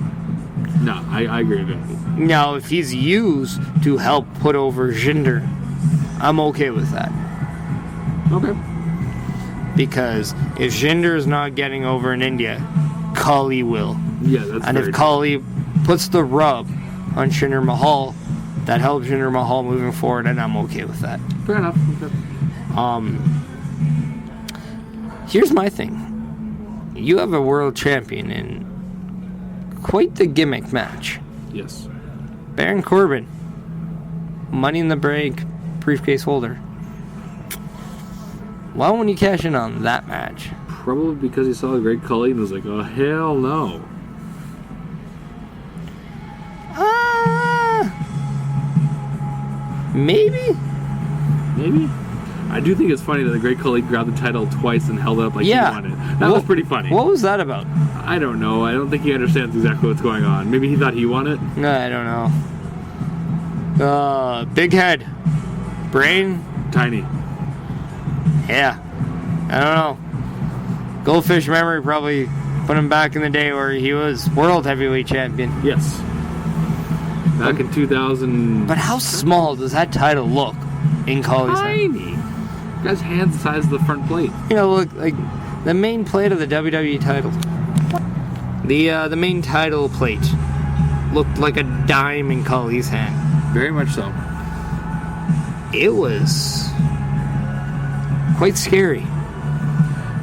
No, I agree with you. Now, if he's used to help put over Jinder, I'm okay with that. Okay. Because if Jinder is not getting over in India, Khali will. Yeah, that's and if Khali puts the rub on Jinder Mahal, that helps Jinder Mahal moving forward, and I'm okay with that. Fair enough. Okay. Here's my thing. You have a world champion in quite the gimmick match. Yes. Baron Corbin, Money in the Bank briefcase holder. Why won't you cash in on that match? Probably because he saw a Great Khali and was like, oh, hell no. Maybe? Maybe? I do think it's funny that the Great Khali grabbed the title twice and held it up like he wanted. That was pretty funny. What was that about? I don't know. I don't think he understands exactly what's going on. Maybe he thought he won it. No, I don't know. Big head. Brain? Tiny. Yeah. I don't know. Goldfish memory probably put him back in the day where he was world heavyweight champion. Yes. Back in 2000. But how small does that title look in Khali's hand? Tiny. Guy's hands the size of the front plate. Look like the main plate of the WWE title. The main title plate looked like a dime in Khali's hand. Very much so. It was quite scary.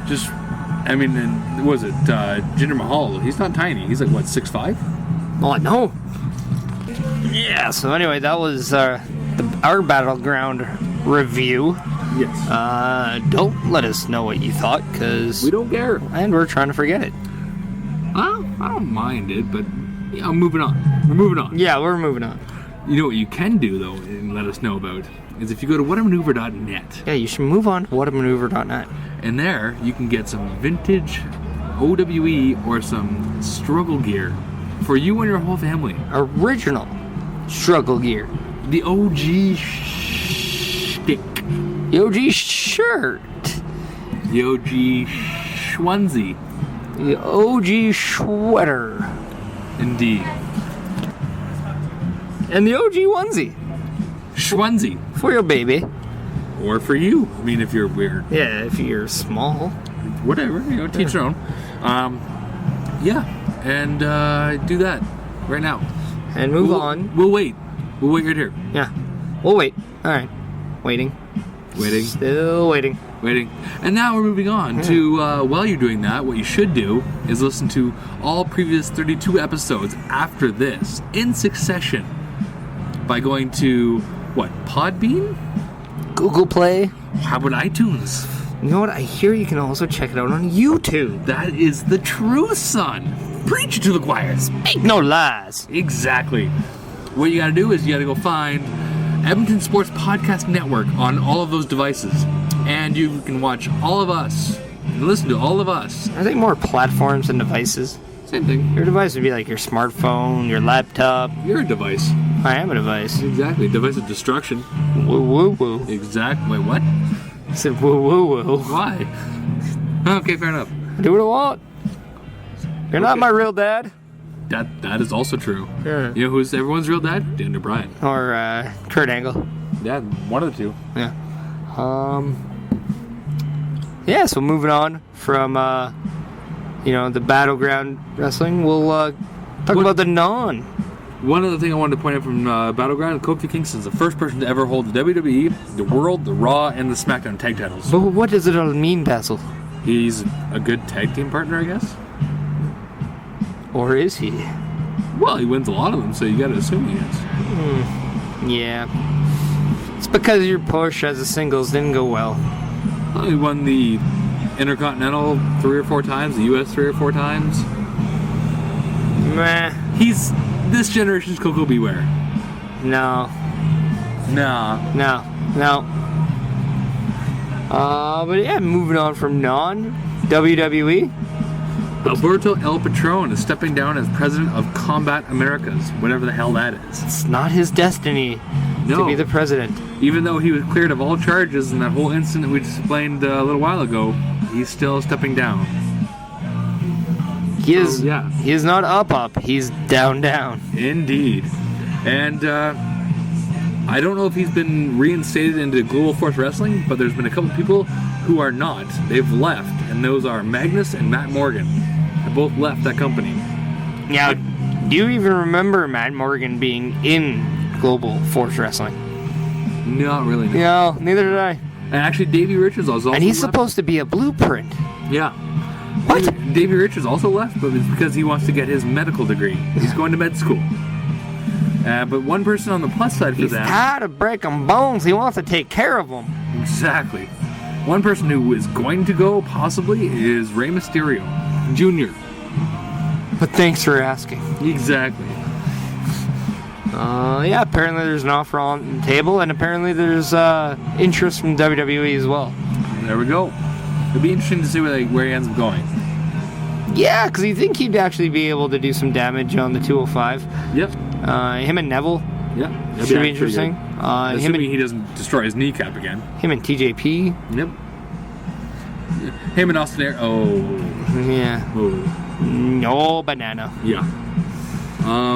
Just, I mean, and what was it? Jinder Mahal, he's not tiny. He's like, what, 6'5"? Oh, no. Yeah, so anyway, that was our Battleground review. Yes. Don't let us know what you thought, because... we don't care. And we're trying to forget it. Well, I don't mind it, but yeah, I'm moving on. We're moving on. Yeah, we're moving on. You know what you can do, though, and let us know about, is if you go to whatamaneuver.net. Yeah, you should move on to whatamaneuver.net. And there, you can get some vintage OWE or some struggle gear for you and your whole family. Original struggle gear. The OG stick. The OG shirt. The OG schwanzy. The OG sweater. Indeed. And the OG onesie. Schwanzy. For your baby. Or for you. I mean, if you're weird. Yeah, if you're small. Whatever, teach your own. Yeah, and do that right now. And move on. We'll wait. We'll wait right here. Yeah. We'll wait. Alright. Waiting. Still waiting. And now we're moving on to, while you're doing that, what you should do is listen to all previous 32 episodes after this in succession by going to, what, Podbean? Google Play. How about iTunes? You know what? I hear you can also check it out on YouTube. That is the truth, son. Preach it to the choir. Speak no lies. Exactly. What you gotta do is you gotta go find Edmonton Sports Podcast Network on all of those devices. And you can watch all of us and listen to all of us. I think more platforms than devices. Same thing. Your device would be like your smartphone, your laptop. You're a device. I am a device. Exactly. Device of destruction. Woo woo woo. Exactly. Wait, what? I said woo woo woo. Why? Okay, fair enough. Do what I want. You're not my real dad. That is also true. Yeah. You know who's everyone's real dad? Dan O'Brien. Or Kurt Angle. Yeah, one of the two. Yeah. Yeah, so moving on from, the Battleground Wrestling, we'll talk about the non. One other thing I wanted to point out from Battleground, Kofi Kingston's the first person to ever hold the WWE, the World, the Raw, and the SmackDown tag titles. But what does it all mean, Basil? He's a good tag team partner, I guess. Or is he? Well, he wins a lot of them, so you gotta assume he is. Yeah. It's because your push as a singles didn't go well. Well, he won the Intercontinental 3 or 4 times, the US 3 or 4 times. Meh. He's this generation's Coco Beware. No. Nah. No. But yeah, moving on from non-WWE. Alberto El Patron is stepping down as president of Combat Americas, whatever the hell that is. It's not his destiny to be the president. Even though he was cleared of all charges in that whole incident we just explained a little while ago, he's still stepping down. He is not up, he's down. Indeed. And I don't know if he's been reinstated into Global Force Wrestling, but there's been a couple people who are not. They've left, and those are Magnus and Matt Morgan. They both left that company. Yeah, do you even remember Matt Morgan being in Global Force Wrestling? Not really. No, neither did I. And actually, Davey Richards also And he's left. supposed to be a blueprint. Yeah. What? Davey Richards also left, but it's because he wants to get his medical degree. He's going to med school. But one person on the plus side for He's that... tired of breaking bones. He wants to take care of them. Exactly. One person who is going to go, possibly, is Rey Mysterio Jr. But thanks for asking. Exactly. Yeah, apparently there's an offer on the table, and apparently there's interest from WWE as well. There we go. It'll be interesting to see where he ends up going. Yeah, because you think he'd actually be able to do some damage on the 205. Yep. Him and Neville. Yeah. Should be interesting. Assuming he doesn't destroy his kneecap again. Him and TJP. Yep. Him and Austin Air. Oh. Yeah. Oh. No banana. Yeah.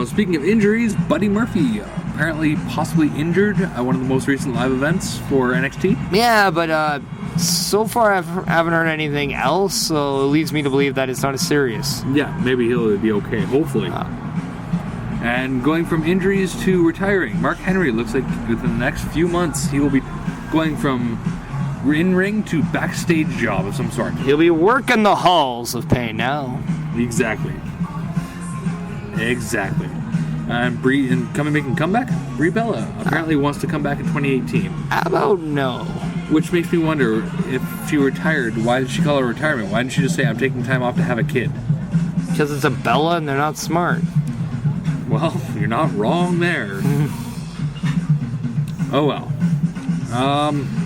Speaking of injuries, Buddy Murphy apparently possibly injured at one of the most recent live events for NXT. Yeah, but so far I haven't heard anything else, so it leads me to believe that it's not as serious. Yeah, maybe he'll be okay, hopefully. And going from injuries to retiring, Mark Henry looks like within the next few months he will be going from in-ring to backstage job of some sort. He'll be working the halls of pain now. Exactly. And making comeback, Brie Bella apparently wants to come back in 2018. How about no? Which makes me wonder, if she retired, why did she call it retirement? Why didn't she just say, I'm taking time off to have a kid? Because it's a Bella and they're not smart. Well, you're not wrong there. Oh well.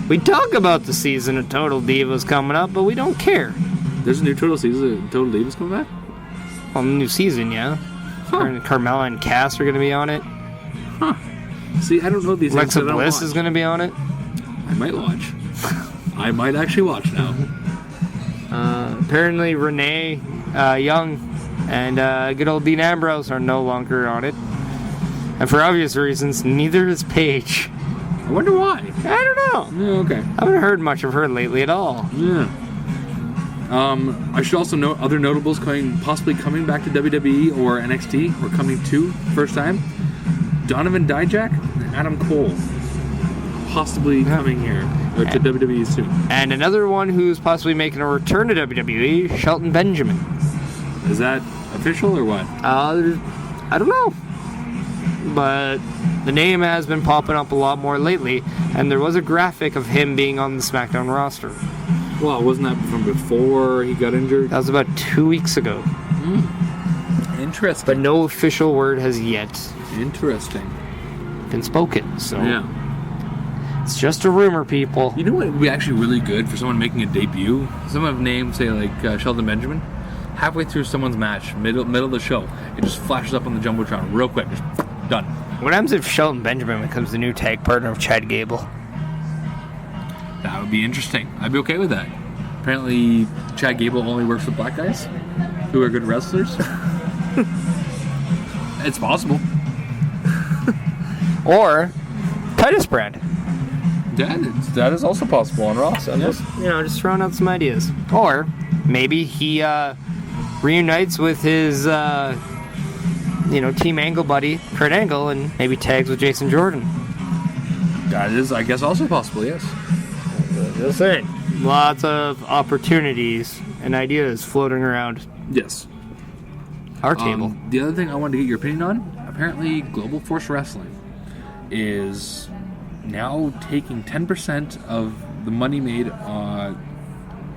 We talk about the season of Total Divas coming up, but we don't care. There's a new Total Divas coming back? Well, the new season, yeah. Huh. Carmella and Cass are going to be on it. Huh. See, I don't know these things. Alexa Bliss is going to be on it. I might watch. I might actually watch now. Apparently Renee Young and good old Dean Ambrose are no longer on it. And for obvious reasons, neither is Paige. I wonder why. I don't know. Yeah, okay. I haven't heard much of her lately at all. Yeah. I should also note other notables possibly coming back to WWE or NXT, or coming to first time. Donovan Dijak and Adam Cole possibly coming here or to WWE soon. And another one who's possibly making a return to WWE, Shelton Benjamin. Is that official or what? I don't know. But the name has been popping up a lot more lately, and there was a graphic of him being on the SmackDown roster. Well, wasn't that from before he got injured? That was about 2 weeks ago. Interesting. But no official word has yet been spoken, so yeah. It's just a rumor, people. You know what would be actually really good for someone making a debut? Someone of name, say like Shelton Benjamin. halfway through someone's match, middle of the show, it just flashes up on the Jumbotron real quick. Just done. What happens if Shelton Benjamin becomes the new tag partner of Chad Gable? That would be interesting. I'd be okay with that. Apparently, Chad Gable only works with black guys who are good wrestlers. It's possible. Or Titus Brand. That is also possible on Raw. So just throwing out some ideas. Or maybe he reunites with his Team Angle buddy Kurt Angle and maybe tags with Jason Jordan. That is, I guess, also possible. Yes. Just saying. Lots of opportunities and ideas floating around. Yes. Our table. The other thing I wanted to get your opinion on, apparently Global Force Wrestling is now taking 10% of the money made on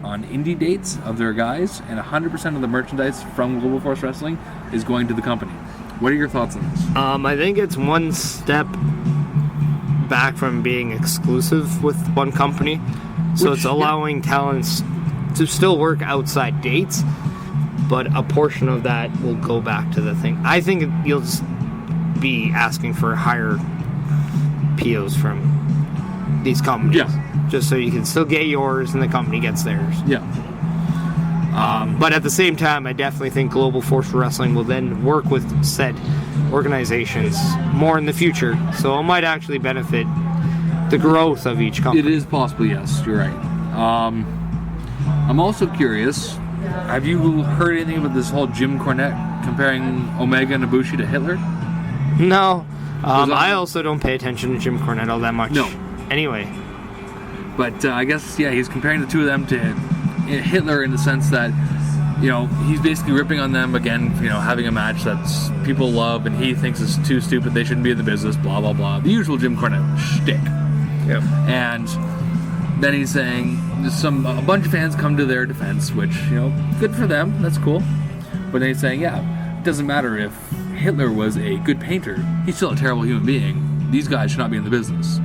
indie dates of their guys, and 100% of the merchandise from Global Force Wrestling is going to the company. What are your thoughts on this? I think it's one step back from being exclusive with one company. So it's allowing talents to still work outside dates, but a portion of that will go back to the thing. I think you'll just be asking for higher POs from these companies. Yeah. Just so you can still get yours and the company gets theirs. Yeah. But at the same time, I definitely think Global Force Wrestling will then work with said organizations more in the future. So it might actually benefit the growth of each company. It is possible, yes. You're right. I'm also curious, have you heard anything about this whole Jim Cornette comparing Omega and Ibushi to Hitler? No. I also don't pay attention to Jim Cornette all that much. No. Anyway. But I guess, he's comparing the two of them to Hitler in the sense that, he's basically ripping on them again, having a match that people love and he thinks is too stupid, they shouldn't be in the business, blah, blah, blah. The usual Jim Cornette shtick. Yeah. And then he's saying a bunch of fans come to their defense, which, good for them, that's cool. But then he's saying, it doesn't matter if Hitler was a good painter, he's still a terrible human being. These guys should not be in the business.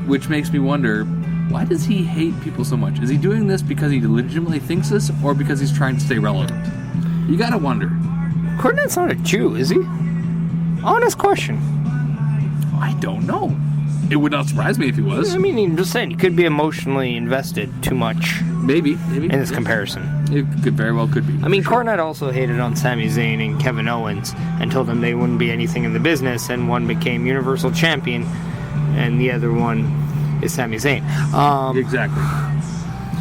Which makes me wonder, why does he hate people so much? Is he doing this because he legitimately thinks this, or because he's trying to stay relevant? You gotta wonder. Cornette's not a Jew, is he? Honest question. I don't know. It would not surprise me if he was. I mean, I'm just saying, he could be emotionally invested too much. Maybe. In this comparison. It could very well could be. I mean, Cornette also hated on Sami Zayn and Kevin Owens and told them they wouldn't be anything in the business, and one became Universal Champion, and the other one is Sami Zayn. Exactly.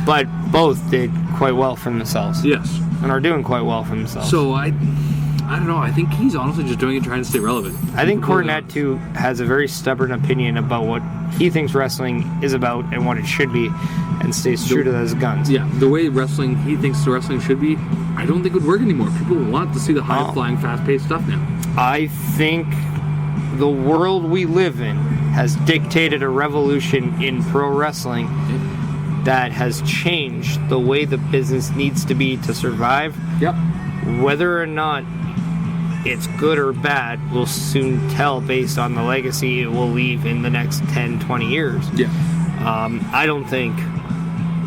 But both did quite well for themselves. Yes. And are doing quite well for themselves. So I don't know. I think he's honestly just doing it trying to stay relevant. I think Cornette, too, has a very stubborn opinion about what he thinks wrestling is about and what it should be, and stays true to those guns. Yeah, the way he thinks the wrestling should be, I don't think it would work anymore. People want to see the high-flying, fast-paced stuff now. I think the world we live in has dictated a revolution in pro wrestling that has changed the way the business needs to be to survive. Yep. Whether or not it's good or bad, we'll soon tell based on the legacy it will leave in the next 10, 20 years. Yeah. I don't think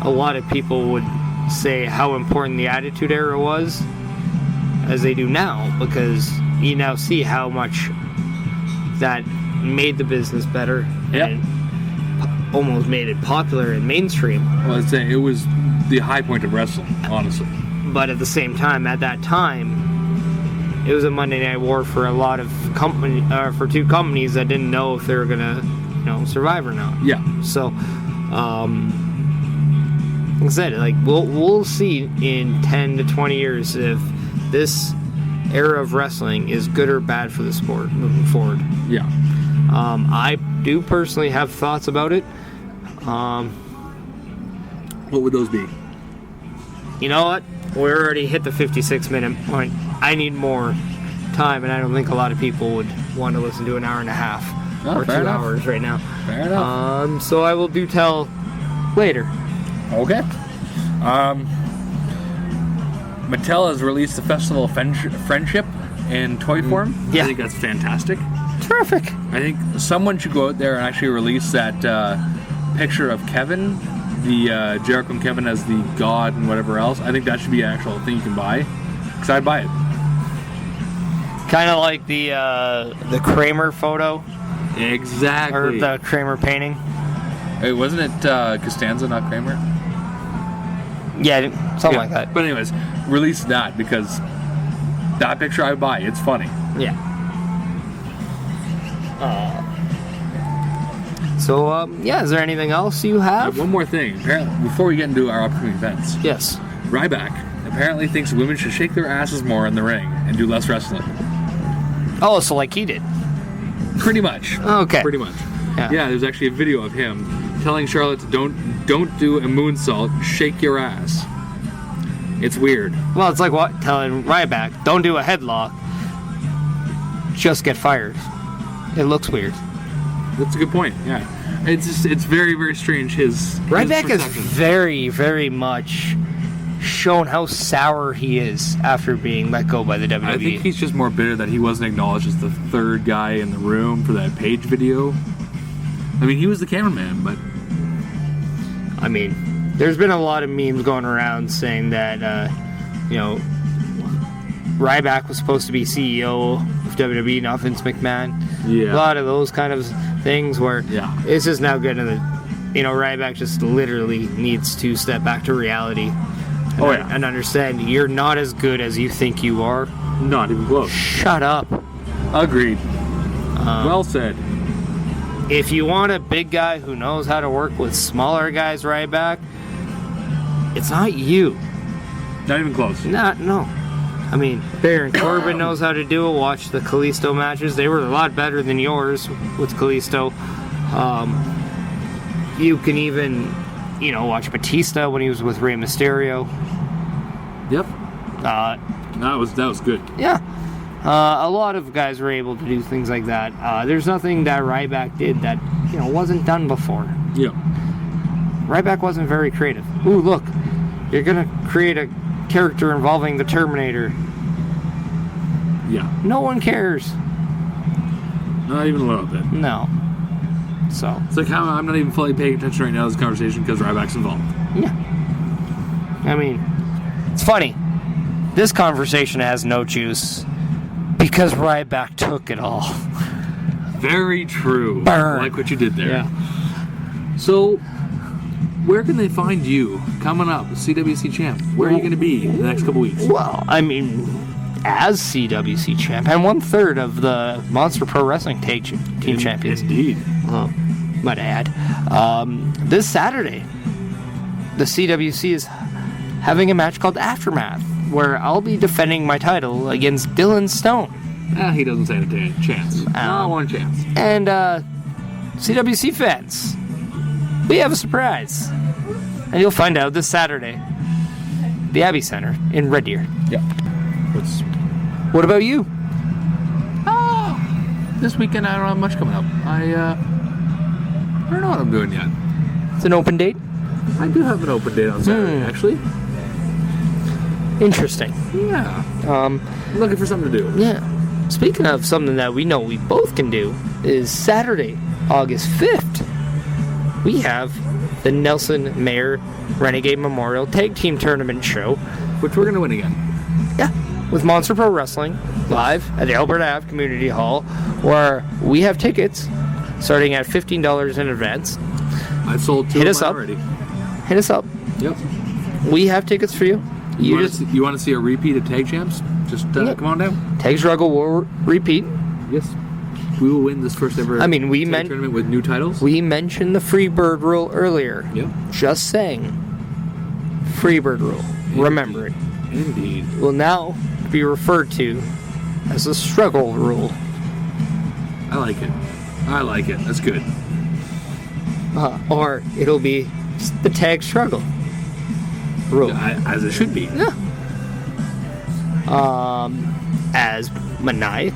a lot of people would say how important the Attitude Era was as they do now, because you now see how much that made the business better and almost made it popular and mainstream. Well, I'd say it was the high point of wrestling, honestly. But at the same time, at that time, it was a Monday Night War for a lot of for two companies that didn't know if they were gonna, survive or not. Yeah. So, like I said, we'll see in 10 to 20 years if this era of wrestling is good or bad for the sport moving forward. Yeah. I do personally have thoughts about it. What would those be? You know what? We already hit the 56-minute point. I need more time, and I don't think a lot of people would want to listen to an hour and a half or 2 hours right now. Fair enough. So I will do tell later. Okay. Mattel has released the Festival of Friendship in toy form. Yeah. I think that's fantastic. Terrific. I think someone should go out there and actually release that picture of Kevin the Jericho and Kevin as the God and whatever else. I think that should be an actual thing you can buy. Because I'd buy it. Kind of like the Kramer photo. Exactly. Or the Kramer painting. Hey, wasn't it Costanza, not Kramer? Yeah, something like that. But anyways, release that because that picture I would buy. It's funny. Yeah. Is there anything else you have? One more thing. Apparently, before we get into our upcoming events. Yes. Ryback apparently thinks women should shake their asses more in the ring and do less wrestling. Oh, so like he did. Pretty much. Okay. Pretty much. Yeah. There's actually a video of him telling Charlotte to don't do a moonsault, shake your ass. It's weird. Well, it's like what telling Ryback, don't do a headlock, just get fired. It looks weird. That's a good point. Yeah, it's very, very strange. His Ryback his is very, very much shown how sour he is after being let go by the WWE. I think he's just more bitter that he wasn't acknowledged as the third guy in the room for that Page video. I mean, he was the cameraman, but I mean, there's been a lot of memes going around saying that Ryback was supposed to be CEO of WWE, not Vince McMahon. Yeah. A lot of those kind of things where it's just now getting Ryback just literally needs to step back to reality and understand you're not as good as you think you are. Not even close. Shut up. Agreed. Well said. If you want a big guy who knows how to work with smaller guys, Ryback, it's not you. Not even close. No. I mean, Baron Corbin knows how to do it. Watch the Kalisto matches. They were a lot better than yours with Kalisto. You can even, watch Batista when he was with Rey Mysterio. Yep. That was good. Yeah. A lot of guys were able to do things like that. There's nothing that Ryback did that, wasn't done before. Yeah. Ryback wasn't very creative. Ooh, look. You're going to create a character involving the Terminator. Yeah. No one cares. Not even a little bit. No. So. It's like how I'm not even fully paying attention right now to this conversation because Ryback's involved. Yeah. I mean, it's funny. This conversation has no juice because Ryback took it all. Very true. Burn. I like what you did there. Yeah. So, where can they find you coming up, CWC champ? Where are you going to be in the next couple weeks? Well, I mean, as CWC champ and 1/3 of the Monster Pro Wrestling Team Champions. Indeed. Might add. This Saturday, the CWC is having a match called Aftermath, where I'll be defending my title against Dylan Stone. He doesn't stand a chance. Not one chance. And CWC fans, we have a surprise. And you'll find out this Saturday. The Abbey Center in Red Deer. Yeah. What about you? This weekend I don't have much coming up. I don't know what I'm doing yet. It's an open date? I do have an open date on Saturday, actually. Interesting. Yeah. I'm looking for something to do. Yeah. Speaking of something that we know we both can do, is Saturday, August 5th. We have the Nelson Mayer Renegade Memorial Tag Team Tournament show. Which we're going to win again. Yeah. With Monster Pro Wrestling, live at the Alberta Ave Community Hall, where we have tickets starting at $15 in advance. I've sold 2 Hit of us mine up. already. Hit us up. Yep. We have tickets for you. You want to see a repeat of Tag Champs? Just come on down. Tag Struggle will repeat. Yes. We will win this first ever tournament with new titles. We mentioned the Freebird rule earlier. Yep. Just saying. Freebird rule. Indeed. Remember it. Indeed. Will now be referred to as the Struggle rule. I like it. That's good. Or it'll be the Tag Struggle rule. As it should be. Yeah. As Meniac,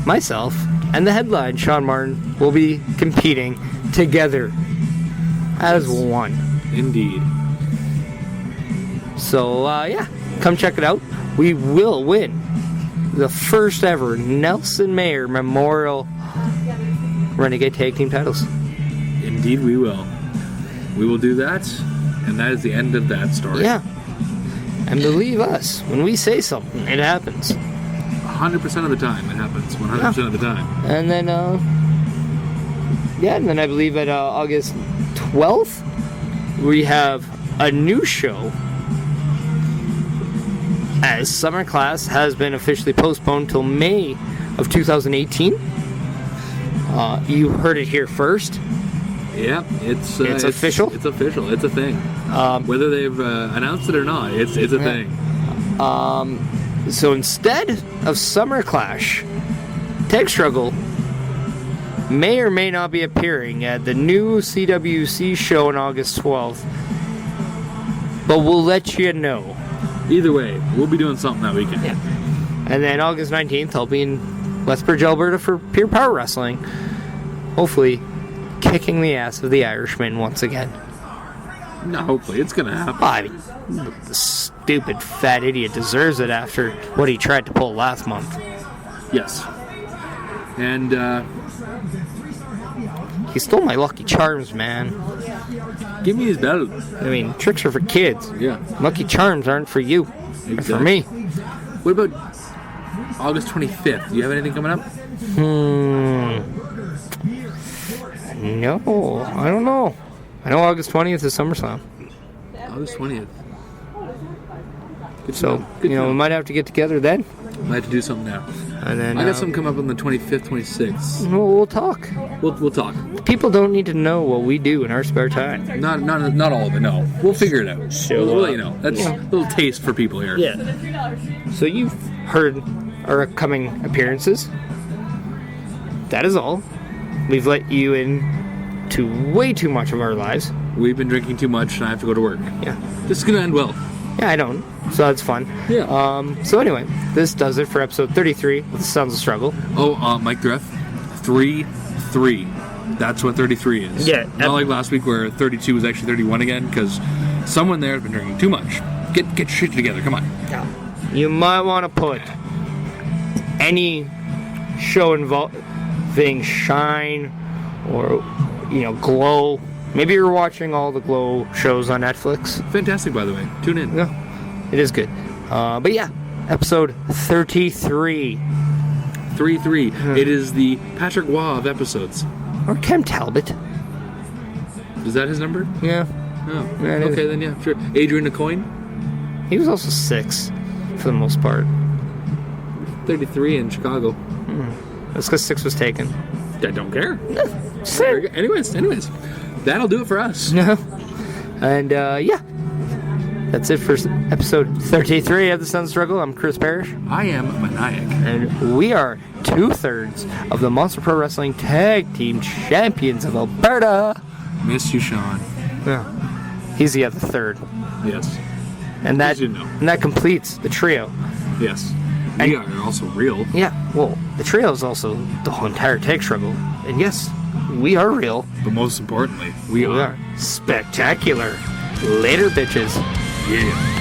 myself, and the headline, Shaun Martens, will be competing together as one. Indeed. So, come check it out. We will win the first ever Nelson Mayer Memorial Renegade Tag Team titles. Indeed we will. We will do that. And that is the end of that story. Yeah. And believe us, when we say something, it happens. 100% of the time it happens. 100% of the time. And then, and then I believe at August 12th, we have a new show, as summer class has been officially postponed till May of 2018. You heard it here first. Yeah, it's official. It's official. It's a thing. Whether they've announced it or not, it's a thing. So instead of Summer Clash, Tag Struggle may or may not be appearing at the new CWC show on August 12th. But we'll let you know. Either way, we'll be doing something that weekend. Yeah. And then August 19th, I'll be in Lethbridge, Alberta for Pure Power Wrestling. Hopefully, kicking the ass of the Irishman once again. No, hopefully. It's going to happen. I mean, the stupid fat idiot deserves it after what he tried to pull last month. Yes. And, he stole my Lucky Charms, man. give me his belt. I mean, tricks are for kids. Yeah. Lucky Charms aren't for you. Exactly. They're for me. What about August 25th? Do you have anything coming up? No, I don't know. I know August 20th is SummerSlam. August 20th. Good So, we might have to get together then. Might have to do something now. And then I got something coming up on the 25th, 26th. We'll talk. We'll talk. People don't need to know what we do in our spare time. Not all of it, no. We'll figure it out. So, we'll let you know. That's a little taste for people here. Yeah. So you've heard our upcoming appearances. That is all. We've let you in to way too much of our lives. We've been drinking too much and I have to go to work. Yeah. This is going to end well. Yeah, I don't. So that's fun. Yeah. So anyway, this does it for episode 33 of The Sounds of Struggle. Oh, Mike Threff, 3-3. That's what 33 is. Yeah. Not like last week where 32 was actually 31 again, because someone there has been drinking too much. Get shit together. Come on. Yeah. You might want to put any show involving Shine or, Glow. Maybe you're watching all the Glow shows on Netflix. Fantastic, by the way. Tune in. Yeah, it is good. But yeah, episode 33. 3-3. It is the Patrick Waugh of episodes. Or Kem Talbot. Is that his number? Yeah. Oh. Yeah, okay, then yeah, sure. Adrian Acoin? He was also 6, for the most part. 33 in Chicago. That's because 6 was taken. I don't care. Sick. Anyways. That'll do it for us. And, yeah. That's it for episode 33 of The Sun Struggle. I'm Chris Parrish. I am Meniac. And we are 2/3 of the Monster Pro Wrestling Tag Team Champions of Alberta. Miss you, Shaun. Yeah. He's the other third. Yes. And that, you know. and that completes the trio. Yes. We are also real. Yeah, well, the trio is also the whole entire Tag Struggle. And yes, we are real. But most importantly, we are spectacular. Later, bitches. Yeah.